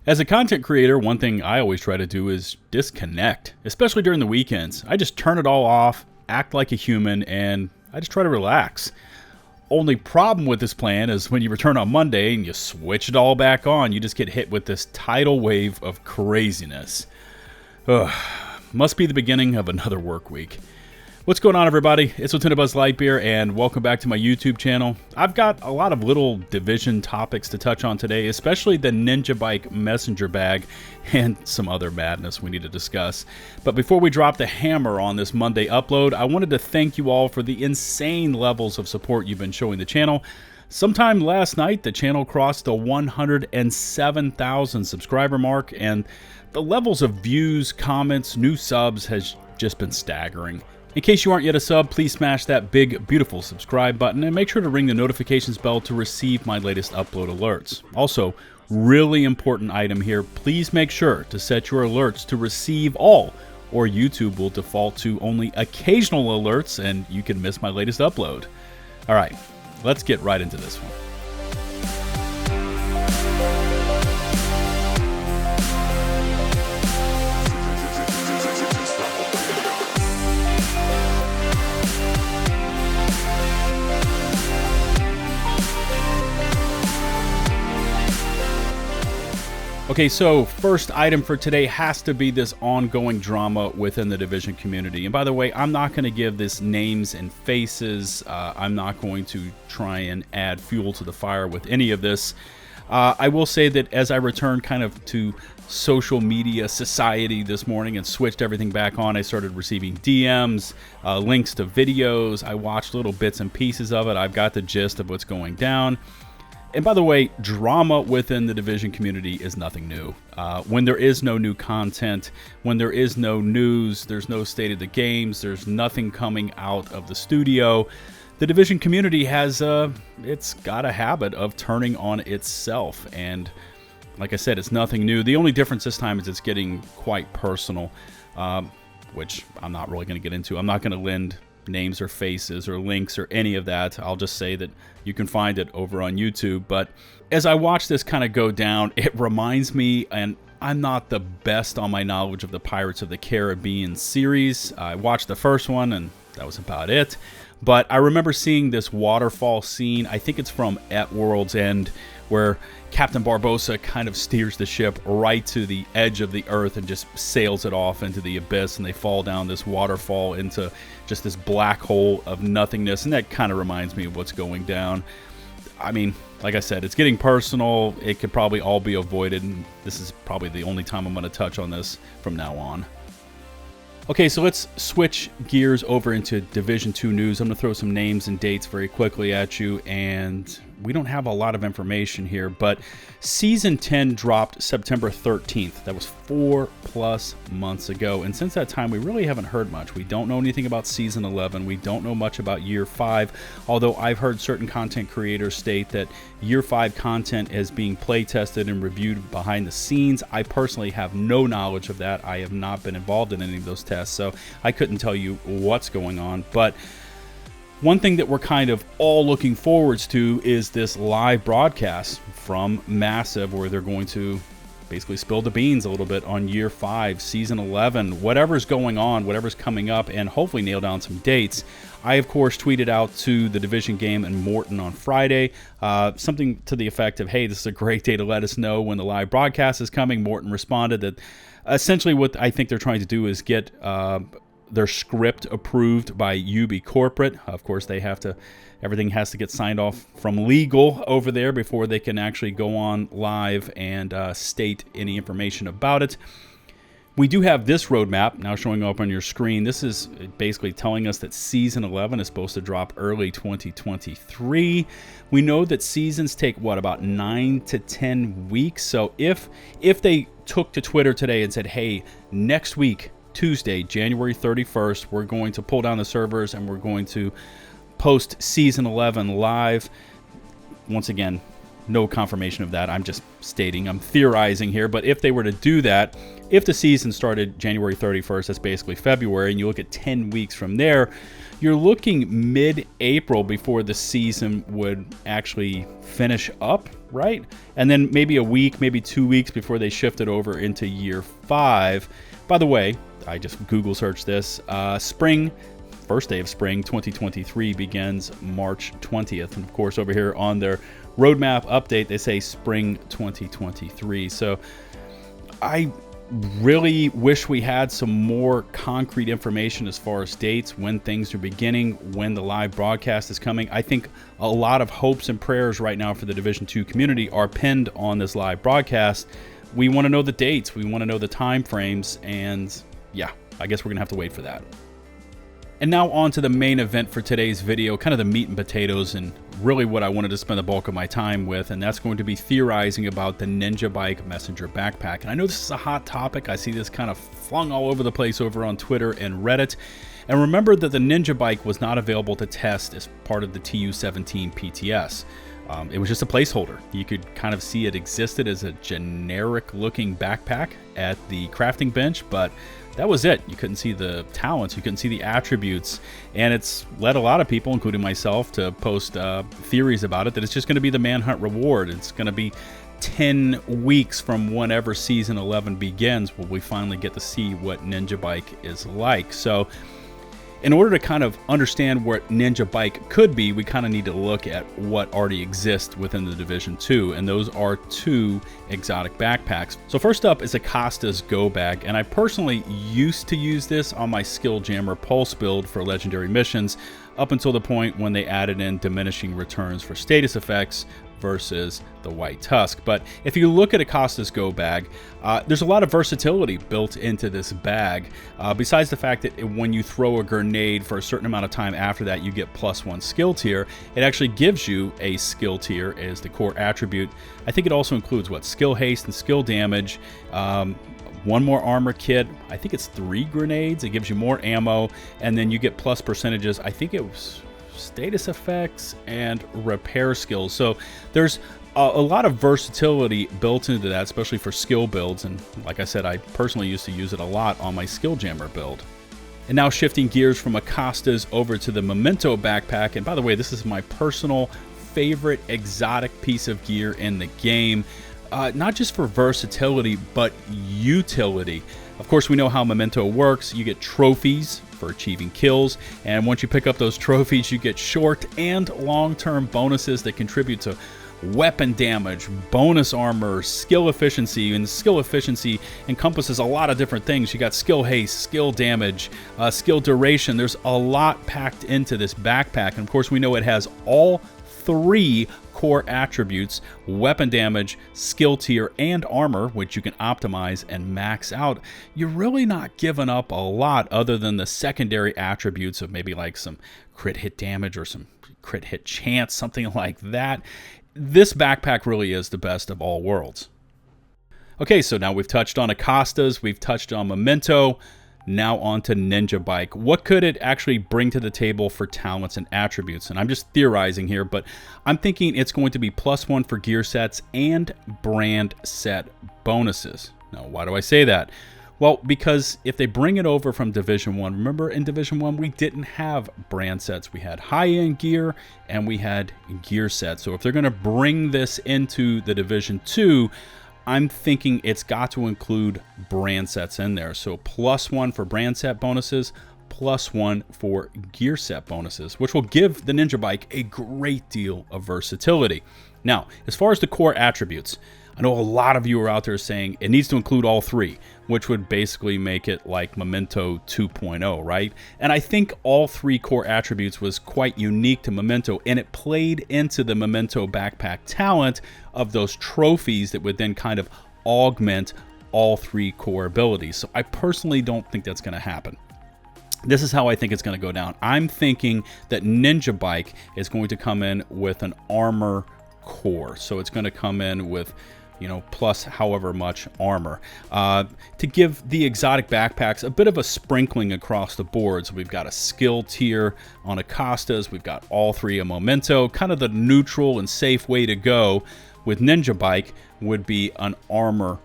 As a content creator, one thing I always try to do is disconnect, especially during the weekends. I just turn it all off, act like a human, and I just try to relax. Only problem with this plan is when you return on Monday and you switch it all back on, you just get hit with this tidal wave of craziness. Ugh, must be the beginning of another work week. What's going on, everybody? It's LtBuzzLitebeer, and welcome back to my YouTube channel. I've got a lot of little division topics to touch on today, especially the Ninja Bike messenger bag and some other madness we need to discuss. But before we drop the hammer on this Monday upload, I wanted to thank you all for the insane levels of support you've been showing the channel. Sometime last night, the channel crossed the 107,000 subscriber mark, and the levels of views, comments, new subs has just been staggering. In case you aren't yet a sub, please smash that big, beautiful subscribe button and make sure to ring the notifications bell to receive my latest upload alerts. Also, really important item here, please make sure to set your alerts to receive all, or YouTube will default to only occasional alerts and you can miss my latest upload. Alright, let's get right into this one. Okay, so first item for today has to be this ongoing drama within the Division community. And by the way, I'm not going to give this names and faces. I'm not going to try and add fuel to the fire with any of this. I will say that as I returned kind of to social media society this morning and switched everything back on, I started receiving DMs, links to videos. I watched little bits and pieces of it. I've got the gist of what's going down. And by the way, drama within the Division community is nothing new. When there is no new content, when there is no news, there's no state of the games, there's nothing coming out of the studio, the Division community has, it's got a habit of turning on itself. And like I said, it's nothing new. The only difference this time is it's getting quite personal, which I'm not really going to get into. I'm not going to lend names or faces or links or any of that. I'll just say that you can find it over on YouTube. But as I watch this kind of go down, it reminds me, and I'm not the best on my knowledge of the Pirates of the Caribbean series. I watched the first one and that was about it. But I remember seeing this waterfall scene, I think it's from At World's End, where Captain Barbossa kind of steers the ship right to the edge of the earth and just sails it off into the abyss, and they fall down this waterfall into just this black hole of nothingness, and that kind of reminds me of what's going down. I mean, like I said, it's getting personal. It could probably all be avoided, and this is probably the only time I'm going to touch on this from now on. Okay, so let's switch gears over into Division 2 news. I'm going to throw some names and dates very quickly at you, and we don't have a lot of information here, but Season 10 dropped September 13th. That was 4+ months ago, and since that time, we really haven't heard much. We don't know anything about Season 11. We don't know much about Year 5, although I've heard certain content creators state that Year 5 content is being play tested and reviewed behind the scenes. I personally have no knowledge of that. I have not been involved in any of those tests, so I couldn't tell you what's going on. But one thing that we're kind of all looking forwards to is this live broadcast from Massive, where they're going to basically spill the beans a little bit on Year 5, Season 11, whatever's going on, whatever's coming up, and hopefully nail down some dates. I, of course, tweeted out to the Division Game and Morton on Friday, something to the effect of, hey, this is a great day to let us know when the live broadcast is coming. Morton responded that essentially what I think they're trying to do is get their script approved by UB Corporate. Of course, they have to, everything has to get signed off from legal over there before they can actually go on live and state any information about it. We do have this roadmap now showing up on your screen. This is basically telling us that Season 11 is supposed to drop early 2023. We know that seasons take, what, about 9 to 10 weeks. So if they took to Twitter today and said, hey, next week, Tuesday, January 31st, we're going to pull down the servers and we're going to post Season 11 live. Once again, no confirmation of that. I'm just stating, I'm theorizing here. But if they were to do that, if the season started January 31st, that's basically February, and you look at 10 weeks from there, you're looking mid-April before the season would actually finish up, right? And then maybe a week, maybe 2 weeks before they shifted over into year 5. By the way, I just Google searched this. First day of spring 2023 begins March 20th. And of course, over here on their roadmap update, they say spring 2023. So I really wish we had some more concrete information as far as dates, when things are beginning, when the live broadcast is coming. I think a lot of hopes and prayers right now for the Division 2 community are pinned on this live broadcast. We want to know the dates, we want to know the time frames, and yeah, I guess we're gonna have to wait for that. And now on to the main event for today's video, kind of the meat and potatoes, and really what I wanted to spend the bulk of my time with, and that's going to be theorizing about the Ninja Bike Messenger backpack. And I know this is a hot topic. I see this kind of flung all over the place over on Twitter and Reddit. And remember that the Ninja Bike was not available to test as part of the TU17 PTS. It was just a placeholder. You could kind of see it existed as a generic looking backpack at the crafting bench, but that was it. You couldn't see the talents, you couldn't see the attributes, and it's led a lot of people, including myself, to post theories about it, that it's just going to be the Manhunt reward. It's going to be 10 weeks from whenever Season 11 begins where we finally get to see what Ninja Bike is like. So in order to kind of understand what Ninja Bike could be, we kind of need to look at what already exists within the Division 2, and those are 2 exotic backpacks. So first up is Acosta's Go Bag, and I personally used to use this on my Skill Jammer Pulse build for legendary missions, up until the point when they added in diminishing returns for status effects versus the White Tusk. But if you look at Acosta's Go Bag, there's a lot of versatility built into this bag. Besides the fact that when you throw a grenade for a certain amount of time after that, you get +1 skill tier. It actually gives you a skill tier as the core attribute. I think it also includes skill haste and skill damage. 1 more armor kit. I think it's 3 grenades. It gives you more ammo, and then you get plus percentages. I think it was status effects and repair skills. So there's a lot of versatility built into that, especially for skill builds. And like I said, I personally used to use it a lot on my Skill Jammer build. And now shifting gears from Acosta's over to the Memento backpack. And by the way, this is my personal favorite exotic piece of gear in the game. Not just for versatility, but utility. Of course, we know how Memento works. You get trophies for achieving kills, and once you pick up those trophies, you get short and long-term bonuses that contribute to weapon damage, bonus armor, skill efficiency, and skill efficiency encompasses a lot of different things. You got skill haste, skill damage, skill duration. There's a lot packed into this backpack, and of course, we know it has all 3 core attributes: weapon damage, skill tier, and armor, which you can optimize and max out. You're really not giving up a lot other than the secondary attributes of maybe like some crit hit damage or some crit hit chance, something like that. This backpack really is the best of all worlds. Okay, so now we've touched on Acosta's, we've touched on Memento. Now on to Ninja Bike. What could it actually bring to the table for talents and attributes? And I'm just theorizing here, but I'm thinking it's going to be +1 for gear sets and brand set bonuses. Now, why do I say that? Well, because if they bring it over from Division 1, remember in Division 1 we didn't have brand sets. We had high-end gear and we had gear sets. So if they're going to bring this into the Division 2, I'm thinking it's got to include brand sets in there. So +1 for brand set bonuses, +1 for gear set bonuses, which will give the Ninja Bike a great deal of versatility. Now, as far as the core attributes, I know a lot of you are out there saying it needs to include all 3, which would basically make it like Memento 2.0, right? And I think all 3 core attributes was quite unique to Memento, and it played into the Memento backpack talent of those trophies that would then kind of augment all 3 core abilities. So I personally don't think that's going to happen. This is how I think it's going to go down. I'm thinking that Ninja Bike is going to come in with an armor core. So it's going to come in with, plus however much armor to give the exotic backpacks a bit of a sprinkling across the board. So we've got a skill tier on Acosta's, we've got all 3 a Memento. Kind of the neutral and safe way to go with Ninja Bike would be an armor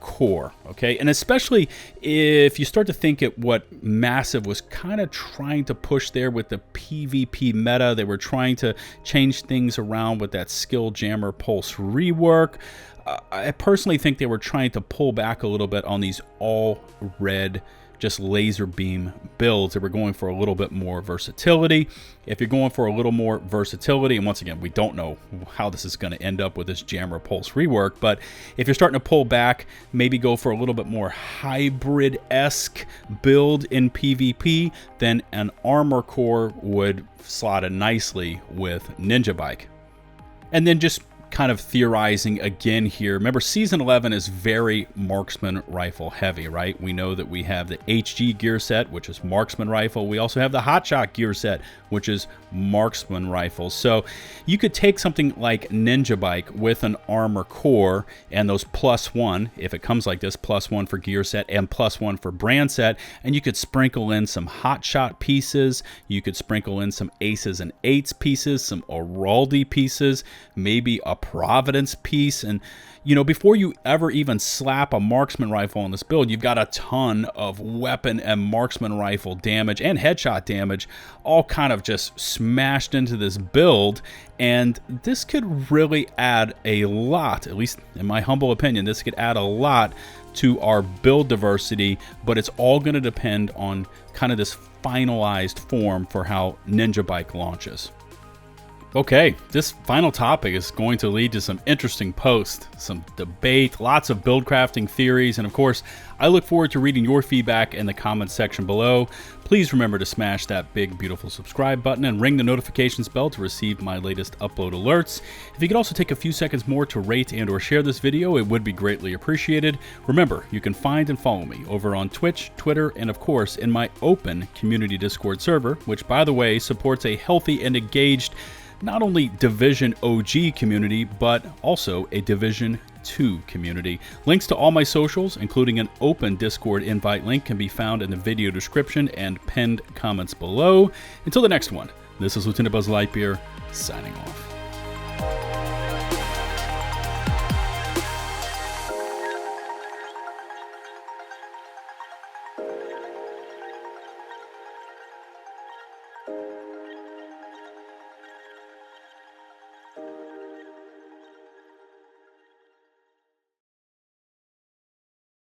core, okay? And especially if you start to think at what Massive was kind of trying to push there with the PvP meta. They were trying to change things around with that skill jammer pulse rework. I personally think they were trying to pull back a little bit on these all red, just laser beam builds. They were going for a little bit more versatility. If you're going for a little more versatility, and once again, we don't know how this is going to end up with this jammer pulse rework, but if you're starting to pull back, maybe go for a little bit more hybrid-esque build in PvP, then an armor core would slot in nicely with Ninja Bike. And then just kind of theorizing again here. Remember, Season 11 is very marksman rifle heavy, right? We know that we have the HG gear set, which is marksman rifle. We also have the Hotshot gear set, which is marksman rifle. So you could take something like Ninja Bike with an armor core and those +1, if it comes like this, +1 for gear set and +1 for brand set, and you could sprinkle in some Hotshot pieces. You could sprinkle in some Aces and 8s pieces, some Araldi pieces, maybe a Providence piece, and you know, before you ever even slap a marksman rifle on this build, you've got a ton of weapon and marksman rifle damage and headshot damage all kind of just smashed into this build, and this could really add a lot, at least in my humble opinion, this could add a lot to our build diversity, but it's all going to depend on kind of this finalized form for how Ninja Bike launches. Okay, this final topic is going to lead to some interesting posts, some debate, lots of build crafting theories, and of course, I look forward to reading your feedback in the comments section below. Please remember to smash that big, beautiful subscribe button and ring the notifications bell to receive my latest upload alerts. If you could also take a few seconds more to rate and or share this video, it would be greatly appreciated. Remember, you can find and follow me over on Twitch, Twitter, and of course, in my open community Discord server, which by the way, supports a healthy and engaged not only Division OG community, but also a Division 2 community. Links to all my socials, including an open Discord invite link, can be found in the video description and pinned comments below. Until the next one, this is LtBuzzLitebeer signing off.